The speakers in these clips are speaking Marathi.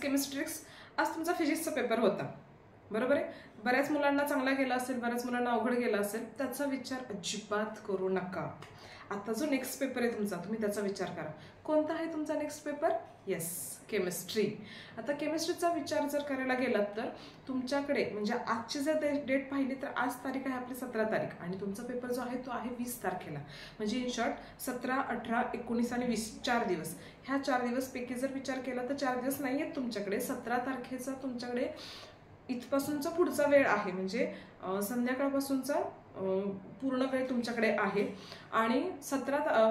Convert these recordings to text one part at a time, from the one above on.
केमिस्ट्रिक्स आज तुमचा फिजिक्सचा पेपर होता, बरोबर आहे. बऱ्याच मुलांना चांगला गेला असेल, बऱ्याच मुलांना अवघड गेला असेल. त्याचा विचार अजिबात करू नका. आता जो नेक्स्ट पेपर आहे तुमचा, तुम्ही त्याचा विचार करा. कोणता आहे तुमचा नेक्स्ट पेपर? Yes, chemistry. आता केमिस्ट्रीचा विचार जर करायला गेलात तर तुमच्याकडे म्हणजे आजची जर डेट पाहिली तर आज तारीख आहे आपली 17 तारीख आणि तुमचा पेपर जो आहे तो आहे 20 तारखेला. म्हणजे इन शॉर्ट 17, 18, 19 आणि 20 4 दिवस. ह्या 4 दिवस पैकी जर विचार केला तर 4 दिवस नाही आहेत तुमच्याकडे. 17 तारखेचा तुमच्याकडे इथपासूनचा पुढचा वेळ आहे, म्हणजे संध्याकाळपासूनचा पूर्ण वेळ तुमच्याकडे आहे. आणि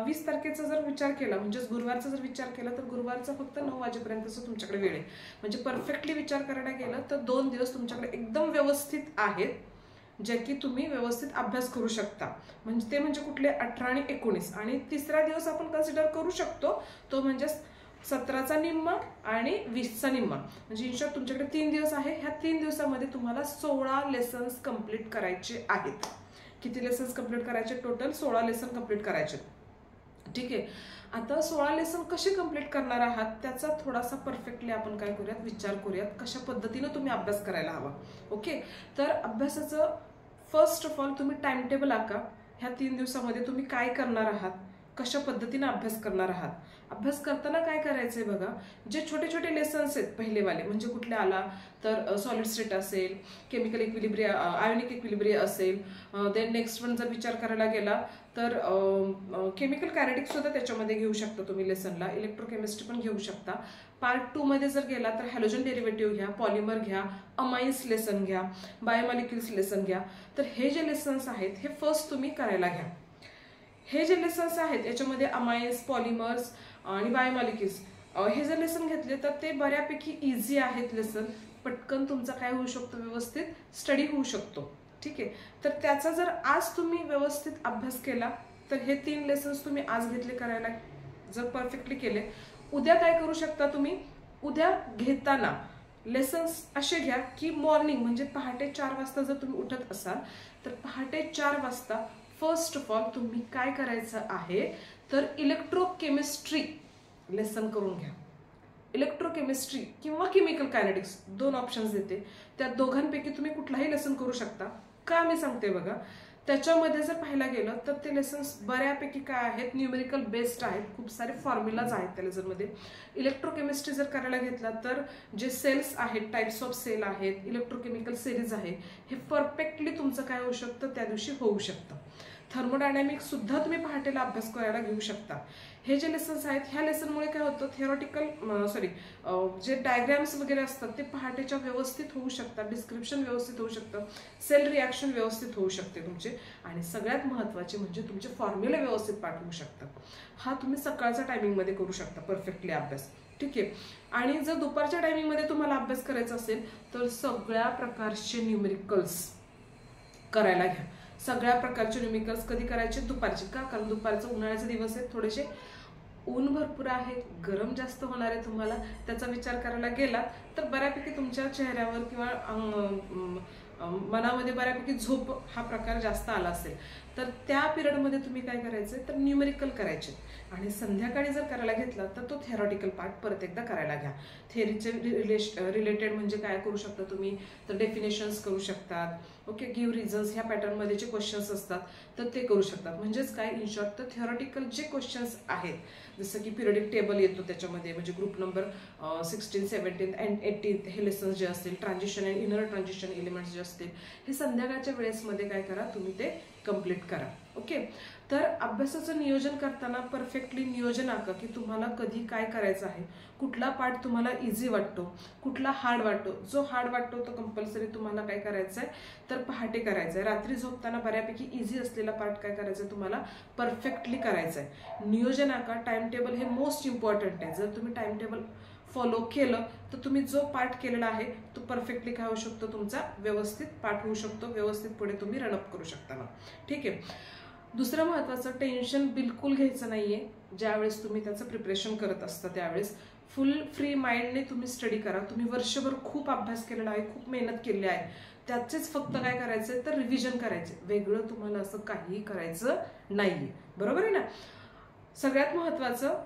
20 तारखेचा जर विचार केला म्हणजेच गुरुवारचा जर विचार केला तर गुरुवारचा फक्त 9 वाजेपर्यंतचा तुमच्याकडे वेळ आहे. म्हणजे परफेक्टली विचार करायला गेला तर 2 दिवस तुमच्याकडे एकदम व्यवस्थित आहेत, जे की तुम्ही व्यवस्थित अभ्यास करू शकता. म्हणजे ते म्हणजे कुठले? 18 आणि 19. आणि तिसरा दिवस आपण कन्सिडर करू शकतो तो म्हणजे 17चा निम्मा आणि 20चा निम्मा. म्हणजे इन शॉर्ट तुमच्याकडे 3 दिवस आहे. ह्या 3 दिवसामध्ये तुम्हाला 16 लेसन्स कंप्लीट करायचे आहेत. किती लेसन्स कंप्लीट करायचे? टोटल 16 लेसन कंप्लीट करायचे. ठीक आहे. आता 16 लेसन कसे कंप्लीट करणार आहात त्याचा थोडासा परफेक्टली आपण काय करूयात, विचार करूयात कशा पद्धतीने तुम्ही अभ्यास करायला हवा. ओके. तर अभ्यासाचं फर्स्ट ऑफ ऑल तुम्ही टाइम टेबल आखा. ह्या 3 दिवसामध्ये तुम्ही काय करणार आहात, कशा पद्धतीने अभ्यास करणार आहात. अभ्यास करताना काय करायचंय बघा, जे छोटे छोटे लेसन्स आहेत पहिलेवाले म्हणजे कुठले आला तर सॉलिड स्टेट असेल, केमिकल इक्विलिब्रिया, आयोनिक इक्विलिब्रिया असेल. देन नेक्स्ट वन जर विचार करायला गेला तर केमिकल कायनेटिक सुद्धा त्याच्यामध्ये घेऊ शकता तुम्ही लेसनला. इलेक्ट्रोकेमिस्ट्री पण घेऊ शकता. पार्ट 2 मध्ये जर गेला तर हॅलोजन डेरिव्हेटिव्ह घ्या, पॉलिमर घ्या, अमाइन्स लेसन घ्या, बायोमॉलिक्युल्स लेसन घ्या. तर हे जे लेसन्स आहेत हे फर्स्ट तुम्ही करायला घ्या. हे जे लेसन्स आहेत याच्यामध्ये अमाइन्स, पॉलिमर्स आणि बायोमॉलिक्युल्स हे जर लेसन घेतले तर ते बऱ्यापैकी इझी आहेत लेसन. पटकन तुमचा काय होऊ शकतो, व्यवस्थित स्टडी होऊ शकतो. ठीक आहे. तर त्याचा जर आज तुम्ही व्यवस्थित अभ्यास केला तर हे 3 लेसन्स तुम्ही आज घेतले करायला, जर परफेक्टली केले, उद्या काय करू शकता तुम्ही, उद्या घेताना लेसन्स असे घ्या की मॉर्निंग म्हणजे पहाटे 4 वाजता जर तुम्ही उठत असाल तर पहाटे 4 वाजता फर्स्ट ऑफ ऑल तुम्ही काय करायचं आहे तर इलेक्ट्रोकेमिस्ट्री लेसन करून घ्या. इलेक्ट्रोकेमिस्ट्री किंवा केमिकल कायनेटिक्स 2 ऑप्शन्स देते. त्या दोघांपैकी तुम्ही कुठलाही लेसन करू शकता. का मी सांगते बघा, त्याच्यामध्ये जर पाहायला गेलं तर ते लेसन्स बऱ्यापैकी काय आहेत, न्यूमेरिकल बेस्ड आहेत. खूप सारे फॉर्म्युलाज आहेत त्या लेसनमध्ये. इलेक्ट्रोकेमिस्ट्री जर करायला घेतला तर जे सेल्स आहेत, टाइप्स ऑफ सेल आहेत, इलेक्ट्रोकेमिकल सिरीज आहे, हे परफेक्टली तुमचं काय होऊ शकतं त्या दिवशी होऊ शकतं. थर्मोडायनॅमिक्स सुद्धा तुम्ही पहाटेला अभ्यास करायला घेऊ शकता. हे जे लेसन्स आहेत ह्या लेसनमुळे काय होतं, जे डायग्राम्स वगैरे असतात ते पहाटेच्या व्यवस्थित होऊ शकतात, डिस्क्रिप्शन व्यवस्थित होऊ शकतं, सेल रिॲक्शन व्यवस्थित होऊ शकते तुमचे, आणि सगळ्यात महत्त्वाचे म्हणजे तुमचे फॉर्म्युले व्यवस्थित पाठ होऊ शकतात. हा तुम्ही सकाळच्या टायमिंगमध्ये करू शकता परफेक्टली अभ्यास. ठीक आहे. आणि जर दुपारच्या टायमिंगमध्ये तुम्हाला अभ्यास करायचा असेल तर सगळ्या प्रकारचे न्यूमेरिकल्स करायला घ्या. सगळ्या प्रकारचे न्यूमेरिकल्स कधी करायचे? दुपारचे. का? कारण दुपारचा उन्हाळ्याचे दिवस आहेत, थोडेसे ऊन भरपूर आहे, गरम जास्त होणार आहे तुम्हाला. त्याचा विचार करायला गेला तर बऱ्यापैकी तुमच्या चेहऱ्यावर किंवा मनामध्ये बऱ्यापैकी झोप हा प्रकार जास्त आला असेल तर त्या पिरियडमध्ये तुम्ही काय करायचं तर न्यूमेरिकल करायचे. आणि संध्याकाळी जर करायला घेतला तर तो थेरॉटिकल पार्ट परत एकदा करायला घ्या. थेअरीचे रिलेटेड म्हणजे काय करू शकता तुम्ही तर डेफिनेशन्स करू शकतात. ओके. गिव्ह रिझन्स ह्या पॅटर्नमध्ये जे क्वेश्चन्स असतात तर ते करू शकतात. म्हणजेच काय, इन शॉर्ट तर थेरॉटिकल जे क्वेश्चन्स आहेत जसं की पिरियडिक टेबल येतो त्याच्यामध्ये, म्हणजे ग्रुप नंबर 16, 17 अँड 18 हे लेसन्स जे असतील, transition and inner transition elements जे असतील, हे संध्याकाळच्या वेळेसमध्ये काय करा तुम्ही ते कंप्लीट करा. ओके. तर अभ्यासाचं नियोजन करताना परफेक्टली नियोजन आखा की तुम्हाला कधी काय करायचं आहे, कुठला पार्ट तुम्हाला इझी वाटतो, कुठला हार्ड वाटतो. जो हार्ड वाटतो तो कंपल्सरी तुम्हाला काय करायचं आहे तर पहाटे करायचं आहे. रात्री झोपताना बऱ्यापैकी इझी असलेला पार्ट काय करायचं आहे तुम्हाला परफेक्टली करायचं आहे. नियोजन आखा. टाइम टेबल हे मोस्ट इम्पॉर्टंट आहे. जर तुम्ही टाइम टेबल फॉलो केलं तर तुम्ही जो पाठ केलेला आहे तो परफेक्टली काय होऊ शकतो तुमचा व्यवस्थित पाठ होऊ शकतो, व्यवस्थित पुढे तुम्ही रनअप करू शकता ना. ठीक आहे. दुसरं महत्त्वाचं, टेन्शन बिलकुल घ्यायचं नाहीये. ज्यावेळेस तुम्ही त्याचं प्रिपरेशन करत असता त्यावेळेस फुल फ्री माइंडने तुम्ही स्टडी करा. तुम्ही वर्षभर खूप अभ्यास केलेला आहे, खूप मेहनत केली आहे, त्याचेच फक्त काय करायचंय तर रिव्हिजन करायचे. वेगळं तुम्हाला असं काहीही करायचं नाहीये. बरोबर आहे ना. सगळ्यात महत्त्वाचं,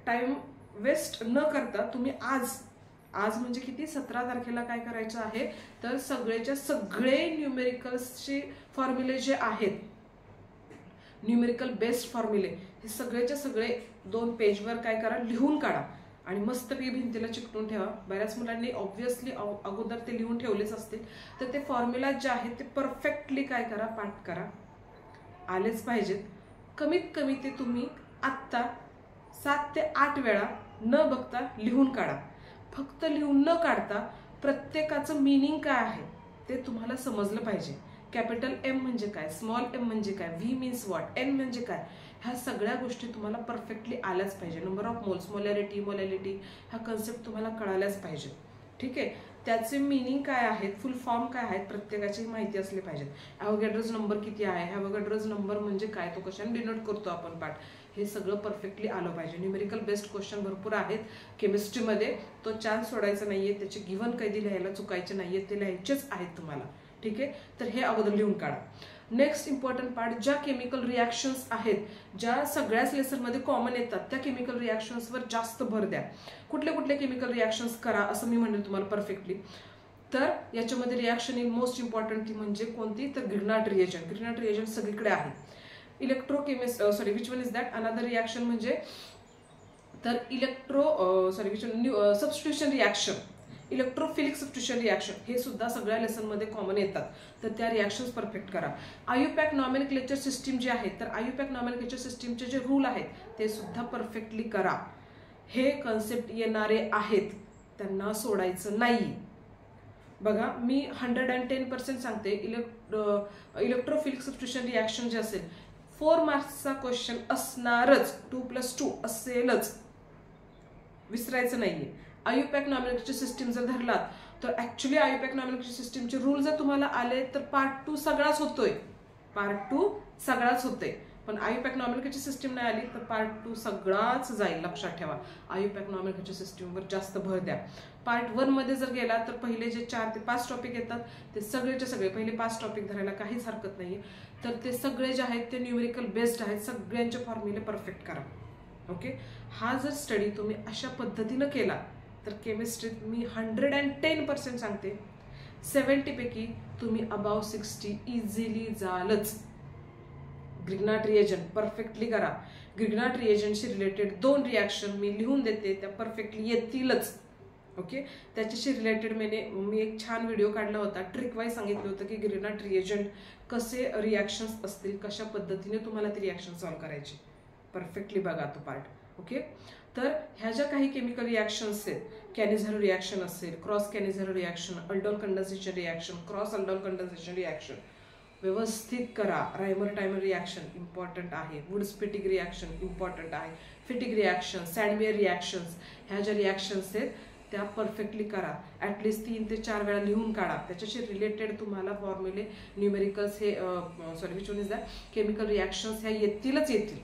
टाइम वेस्ट न करता तुम्ही आज आज म्हणजे किती 17 तारखेला काय करायचं आहे तर सगळेच्या सगळे न्यूमेरिकल्सचे फॉर्म्युले जे आहेत, न्यूमेरिकल बेस्ड फॉर्म्युले, हे सगळेच्या सगळे 2 पेजवर काय करा, लिहून काढा आणि मस्तपैकी भिंतीला चिकटून ठेवा. बऱ्याच मुलांनी ऑब्व्हियसली अगोदर ते लिहून ठेवलेच असतील, तर ते फॉर्म्युला जे आहेत ते परफेक्टली काय करा, पाठ करा, आलेच पाहिजेत. कमीत कमी ते तुम्ही आत्ता 7 ते 8 वेळा न बघता लिहून काढा. फक्त लिहून न काढता प्रत्येकाचं मीनिंग काय आहे ते तुम्हाला समजलं पाहिजे. कॅपिटल एम म्हणजे काय, स्मॉल एम म्हणजे काय, व्ही मीन्स व्हॉट, एन म्हणजे काय, ह्या सगळ्या गोष्टी तुम्हाला परफेक्टली आल्याच पाहिजे. Number of moles, molarity, molality, ह्या कन्सेप्ट तुम्हाला कळाल्याच पाहिजे. ठीक आहे. त्याचे मीनिंग काय आहेत, फुल फॉर्म काय आहेत, प्रत्येकाची माहिती असली पाहिजे. ॲव्होगॅड्रोज नंबर किती आहे, ॲव्होगॅड्रोज नंबर म्हणजे काय, तो कशाने डिनोट करतो आपण पाठ, हे सगळं परफेक्टली आलं पाहिजे. न्यूमेरिकल बेस्ड क्वेश्चन भरपूर आहेत केमिस्ट्रीमध्ये, तो चान्स सोडायचा नाहीये. त्याचे गिव्हन कधी लिहायला चुकायचे नाहीये, ते लिहायचेच आहेत तुम्हाला. ठीक आहे. तर हे अगोदर लिहून काढा. नेक्स्ट इम्पॉर्टंट पार्ट, ज्या केमिकल रिॲक्शन्स आहेत, ज्या सगळ्याच लेसनमध्ये कॉमन येतात, त्या केमिकल रिॲक्शन्सवर जास्त भर द्या. कुठले कुठले केमिकल रिॲक्शन्स करा असं मी म्हणेन तुम्हाला परफेक्टली. तर याच्यामध्ये रिॲक्शन इन मोस्ट इम्पॉर्टंट ती म्हणजे कोणती, तर ग्रिग्नार्ड रिएजंट. ग्रिग्नार्ड रिएजंट सगळीकडे आहे. Which one is that, another reaction म्हणजे तर substitution reaction, electrophilic substitution reaction, हे सुद्धा सगळ्या लेसनमध्ये कॉमन येतात. तर त्या रिॲक्शन्स परफेक्ट करा. आयुपॅक नॉमेनक्लेचर सिस्टीम जे आहे, तर आयुपॅक नॉमेनक्लेचर सिस्टीमचे जे रूल आहेत ते सुद्धा परफेक्टली करा. हे कन्सेप्ट येणारे आहेत, त्यांना सोडायचं नाही. बघा, मी 110% सांगते, इलेक्ट्रोफिलिक सबस्टिट्यूशन रिॲक्शन जे असेल 4 मार्क्सचा क्वेश्चन असणारच, 2+2 असेलच, विसरायचं नाहीये. आयुपॅक नॉमेनक्लेचर सिस्टीम जर धरलात तर ऍक्च्युली आयुपॅक नॉमेनक्लेचर सिस्टीमचे रूल जर तुम्हाला आले तर पार्ट 2 सगळाच होतोय, पार्ट 2 सगळाच होतोय. पण आयुपॅक नॉमेनक्लेचर सिस्टीम नाही आली तर पार्ट 2 सगळाच जाईल, लक्षात ठेवा. आयुपॅक नॉमेनक्लेचर सिस्टीमवर जास्त भर द्या. पार्ट 1 मध्ये जर गेला तर पहिले जे 4 ते 5 टॉपिक येतात ते सगळेचे सगळे पहिले 5 टॉपिक धरायला काहीच हरकत नाहीये. तर ते सगळे जे आहेत ते न्यूमेरिकल बेस्ड आहेत, सगळ्यांचे फॉर्म्युले परफेक्ट करा. ओके. हा जर स्टडी तुम्ही अशा पद्धतीनं केला तर केमिस्ट्रीत मी 110% सांगते, 70 पैकी तुम्ही अबाव 60 इझिली जालच. ग्रिग्नार्ड रिएजंट परफेक्टली करा. ग्रिग्नार्ड रिएजंटशी रिलेटेड 2 रिॲक्शन मी लिहून देते, त्या परफेक्टली येतीलच. ओके. त्याच्याशी रिलेटेड मी एक छान व्हिडिओ काढला होता, ट्रिक वाईज सांगितलं होतं की ग्रिग्नार्ड रिएजंट कसे रिॲक्शन्स असतील, कशा पद्धतीने तुम्हाला ती रिॲक्शन सॉल्व्ह करायची. परफेक्टली बघा तो पार्ट. ओके. तर ह्या ज्या काही केमिकल रिॲक्शन्स आहेत, कॅनिझेरो रिॲक्शन असेल, cross Cannizzaro reaction, aldol condensation reaction, cross aldol condensation reaction व्यवस्थित करा. रायमर टायमर रिॲक्शन इम्पॉर्टंट आहे, वुड स्पिटिक रिॲक्शन इम्पॉर्टंट आहे, फिटिक रिॲक्शन, सँडवेअर रिॲक्शन्स, ह्या ज्या रिॲक्शन्स आहेत त्या परफेक्टली करा. ॲटलिस्ट 3 ते 4 वेळा लिहून काढा. त्याच्याशी रिलेटेड तुम्हाला फॉर्म्युले, न्यूमेरिकल्स हे which one is that, chemical reactions ह्या येतीलच येतील.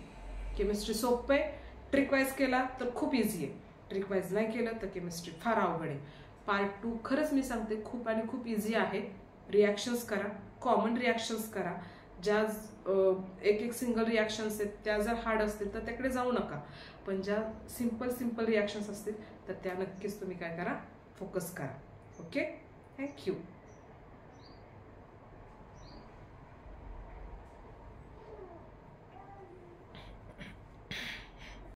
केमिस्ट्री सोपं आहे, ट्रिक वाईज केला तर खूप इझी आहे, ट्रिक वाईज नाही केलं तर केमिस्ट्री फार अवघड आहे. पार्ट 2 खरंच मी सांगते खूप आणि खूप इझी आहे. रिॲक्शन्स करा, कॉमन रिॲक्शन्स करा. ज्या एक सिंगल रिॲक्शन्स आहेत त्या जर हार्ड असतील तर त्याकडे जाऊ नका, पण ज्या सिंपल रिॲक्शन्स असतील तर त्या नक्कीच तुम्ही काय करा, फोकस करा. ओके. थँक्यू.